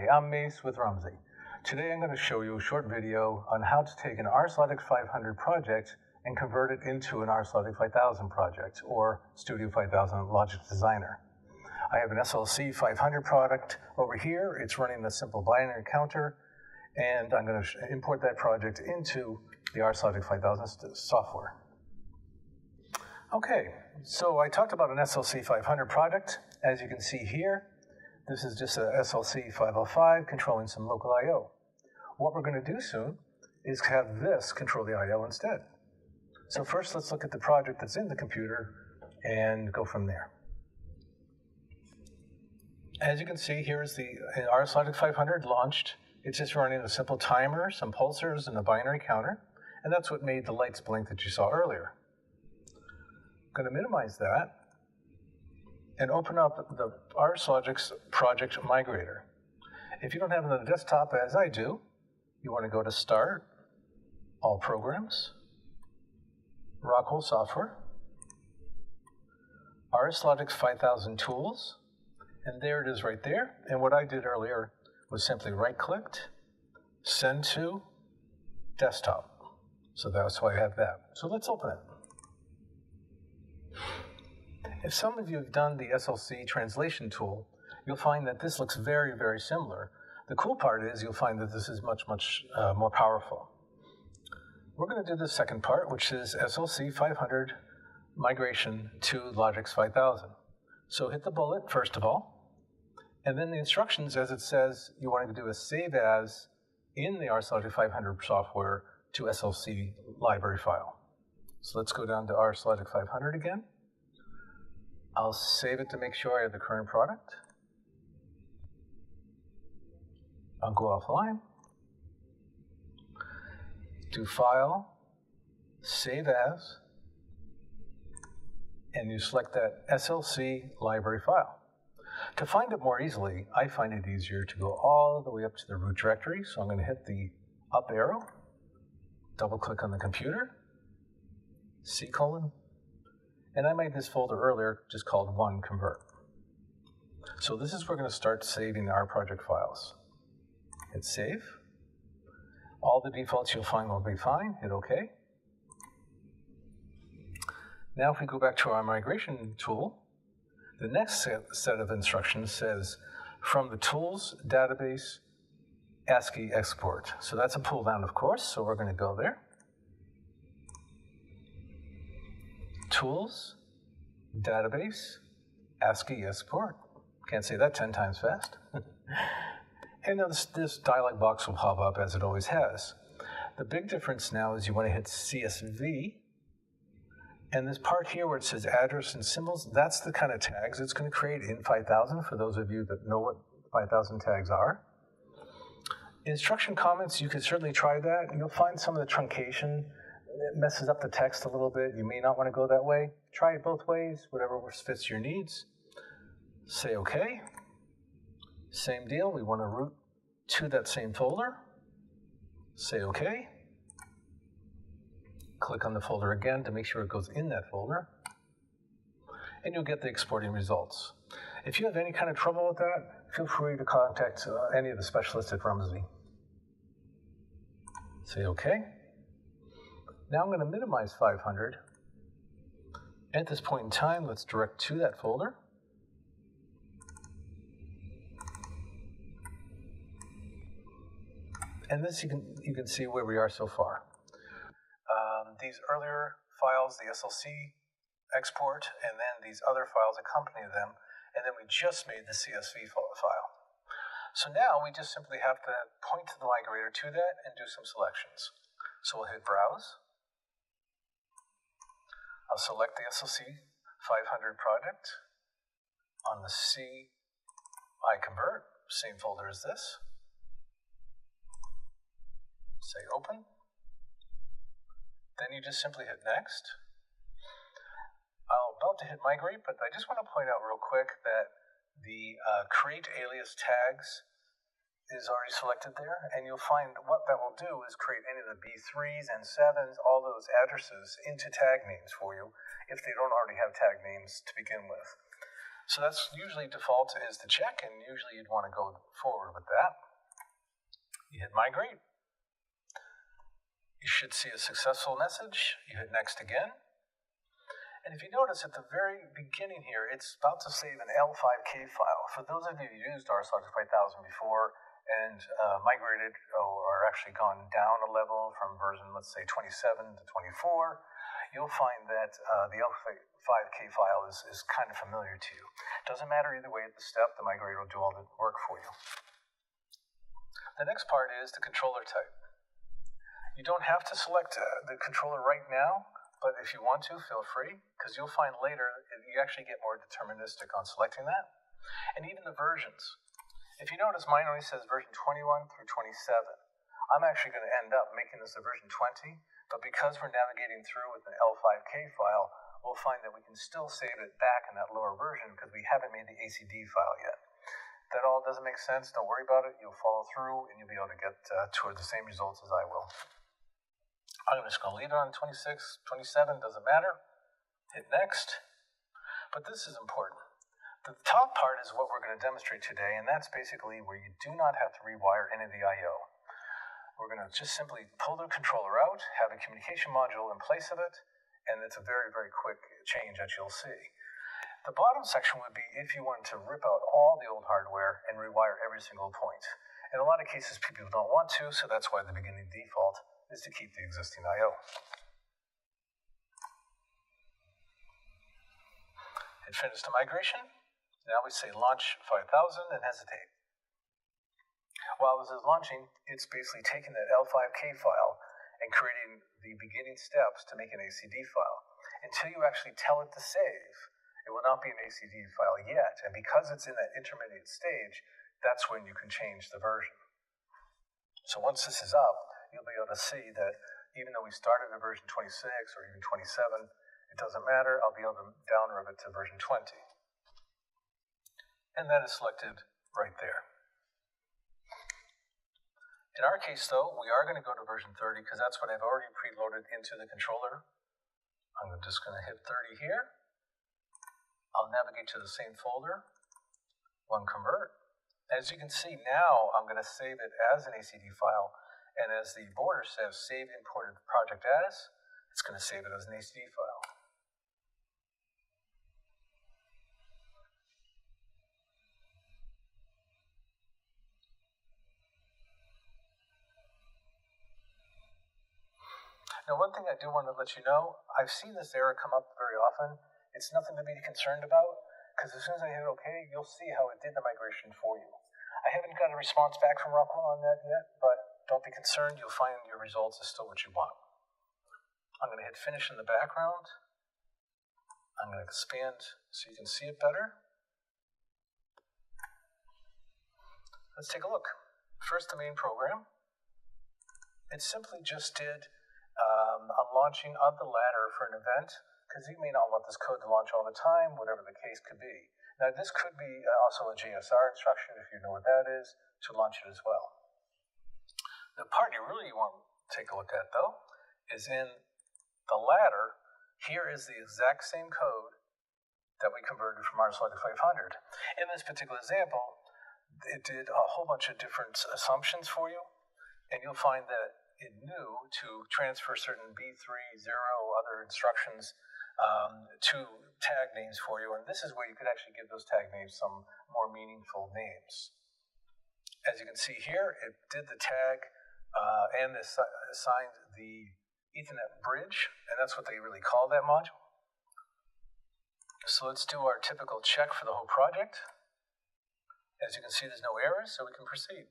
Hi, I'm Mace with Rumsey. Today I'm going to show you a short video on how to take an RSLogix 500 project and convert it into an RSLogix 5000 project or Studio 5000 Logix Designer. I have an SLC 500 product over here. It's running the simple binary counter, and I'm going to import that project into the RSLogix 5000 software. Okay, so I talked about an SLC 500 project. As you can see here, this is just a SLC 505 controlling some local I/O. What we're going to do soon is have this control the I/O instead. So first, let's look at the project that's in the computer and go from there. As you can see, here's the RSLogix 500 launched. It's just running a simple timer, some pulsars, and a binary counter, and that's what made the lights blink that you saw earlier. I'm going to minimize that and open up the RSLogix project migrator. If you don't have it on the desktop, as I do, you want to go to Start, All Programs, Rockwell Software, RSLogix 5000 Tools, and there it is right there. And what I did earlier was simply right-clicked, Send to Desktop. So that's why I have that. So let's open it. If some of you have done the SLC translation tool, you'll find that this looks very, very similar. The cool part is you'll find that this is much more powerful. We're going to do the second part, which is SLC 500 migration to Logix 5000. So hit the bullet, first of all, and then the instructions, as it says, you want to do a save as in the RSLogix 500 software to SLC library file. So let's go down to RSLogix 500 again. I'll save it to make sure I have the current product. I'll go offline. Do File, Save As, and you select that SLC library file. To find it more easily, I find it easier to go all the way up to the root directory. So I'm going to hit the up arrow, double click on the computer, C:, and I made this folder earlier just called 1convert. So this is where we're going to start saving our project files. Hit Save. All the defaults you'll find will be fine. Hit OK. Now if we go back to our migration tool, the next set of instructions says from the Tools Database ASCII Export. So that's a pull down, of course, so we're going to go there. Tools, Database, ASCII Export. Can't say that 10 times fast. And now this dialog box will pop up as it always has. The big difference now is you want to hit CSV, and this part here where it says address and symbols, that's the kind of tags it's going to create in 5000 for those of you that know what 5000 tags are. Instruction comments, you can certainly try that. You'll find some of the truncation. It messes up the text a little bit. You may not want to go that way. Try it both ways, whatever fits your needs. Say OK. Same deal. We want to root to that same folder. Say OK. Click on the folder again to make sure it goes in that folder. And you'll get the exporting results. If you have any kind of trouble with that, feel free to contact any of the specialists at Rumsey. Say OK. Now I'm going to minimize 500. At this point in time, let's direct to that folder. And this you can see where we are so far. These earlier files, the SLC export, and then these other files accompany them, and then we just made the CSV file. So now we just simply have to point to the migrator to that and do some selections. So we'll hit Browse. I'll select the SLC 500 project on the C iConvert, same folder as this. Say Open. Then you just simply hit Next. I'm about to hit Migrate, but I just want to point out real quick that the Create Alias Tags is already selected there, and you'll find what that will do is create any of the B3s and 7s, all those addresses into tag names for you if they don't already have tag names to begin with. So that's usually default is the check, and usually you'd want to go forward with that. You hit migrate. You should see a successful message. You hit next again. And if you notice at the very beginning here, it's about to save an L5K file. For those of you who used RSLogix 5000 before and migrated or actually gone down a level from version, let's say 27 to 24, you'll find that the L5K file is kind of familiar to you. Doesn't matter either way at the step, the migrator will do all the work for you. The next part is the controller type. You don't have to select the controller right now, but if you want to, feel free, because you'll find later you actually get more deterministic on selecting that. And even the versions. If you notice, mine only says version 21 through 27. I'm actually going to end up making this a version 20, but because we're navigating through with an L5K file, we'll find that we can still save it back in that lower version because we haven't made the ACD file yet. That all doesn't make sense, don't worry about it. You'll follow through and you'll be able to get toward the same results as I will. I'm just going to leave it on 26, 27, doesn't matter. Hit next. But this is important. The top part is what we're going to demonstrate today, and that's basically where you do not have to rewire any of the I/O. We're going to just simply pull the controller out, have a communication module in place of it, and it's a very, very quick change that you'll see. The bottom section would be if you wanted to rip out all the old hardware and rewire every single point. In a lot of cases, people don't want to, so that's why the beginning default is to keep the existing I/O. Hit finish the migration. Now we say launch 5000 and hesitate. While this is launching, it's basically taking that L5K file and creating the beginning steps to make an ACD file. Until you actually tell it to save, it will not be an ACD file yet. And because it's in that intermediate stage, that's when you can change the version. So once this is up, you'll be able to see that even though we started at version 26 or even 27, it doesn't matter. I'll be able to downrev it to version 20. And that is selected right there. In our case, though, we are going to go to version 30 because that's what I've already preloaded into the controller. I'm just going to hit 30 here. I'll navigate to the same folder, convert. As you can see now, I'm going to save it as an ACD file. And as the border says, save imported project as, it's going to save it as an ACD file. Now, one thing I do want to let you know, I've seen this error come up very often. It's nothing to be concerned about, because as soon as I hit OK, you'll see how it did the migration for you. I haven't got a response back from Rockwell on that yet, but don't be concerned. You'll find your results is still what you want. I'm going to hit finish in the background. I'm going to expand so you can see it better. Let's take a look. First, the main program. It simply just did a launching of the ladder for an event, because you may not want this code to launch all the time, whatever the case could be. Now, this could be also a JSR instruction, if you know what that is, to launch it as well. The part you really want to take a look at, though, is in the ladder. Here is the exact same code that we converted from RSLogix 500. In this particular example, it did a whole bunch of different assumptions for you, and you'll find that it knew to transfer certain B3, 0, other instructions to tag names for you, and this is where you could actually give those tag names some more meaningful names. As you can see here, it did the tag and assigned the Ethernet bridge, and that's what they really call that module. So let's do our typical check for the whole project. As you can see, there's no errors, so we can proceed.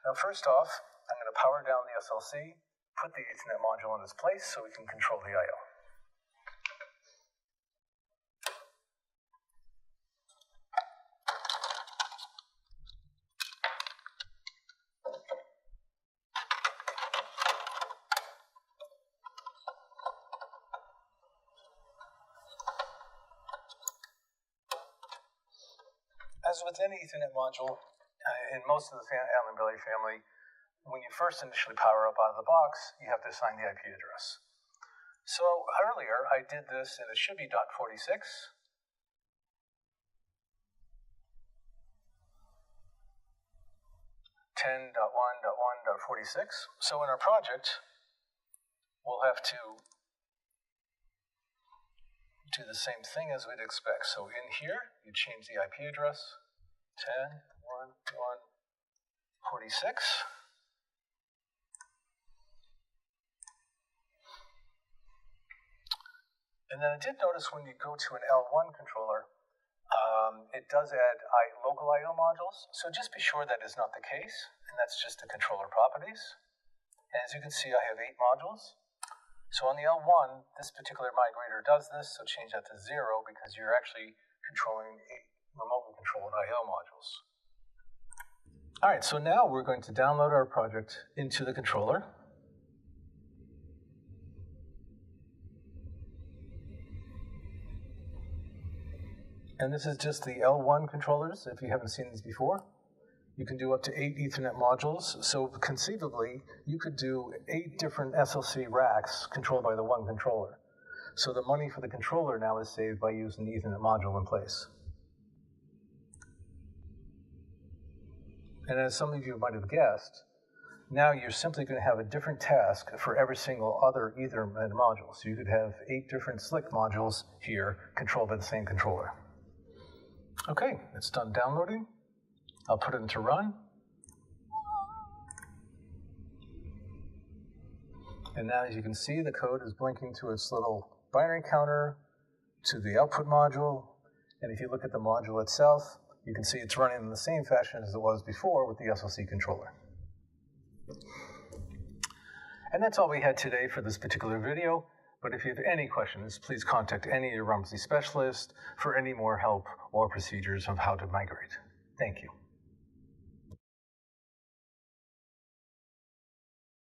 Now, first off, I'm going to power down the SLC, put the Ethernet module in its place so we can control the I/O. As with any Ethernet module, in most of the Allen Belly family, when you first initially power up out of the box, you have to assign the IP address. So earlier, I did this, and it should be .46. 10.1.1.46. So in our project, we'll have to do the same thing as we'd expect. So in here, you change the IP address, 10.1.1.46. And then I did notice when you go to an L1 controller, it does add local I/O modules. So just be sure that is not the case, and that's just the controller properties. And as you can see, I have 8 modules. So on the L1, this particular migrator does this, so change that to 0 because you're actually controlling 8 remotely controlled I/O modules. All right, so now we're going to download our project into the controller. And this is just the L1 controllers, if you haven't seen these before. You can do up to 8 Ethernet modules. So conceivably, you could do 8 different SLC racks controlled by the one controller. So the money for the controller now is saved by using the Ethernet module in place. And as some of you might have guessed, now you're simply going to have a different task for every single other Ethernet module. So you could have 8 different SLC modules here controlled by the same controller. Okay, it's done downloading. I'll put it into run. And now, as you can see, the code is blinking to its little binary counter, to the output module. And if you look at the module itself, you can see it's running in the same fashion as it was before with the SLC controller. And that's all we had today for this particular video. But if you have any questions, please contact any of your Rumsey specialists for any more help or procedures of how to migrate. Thank you.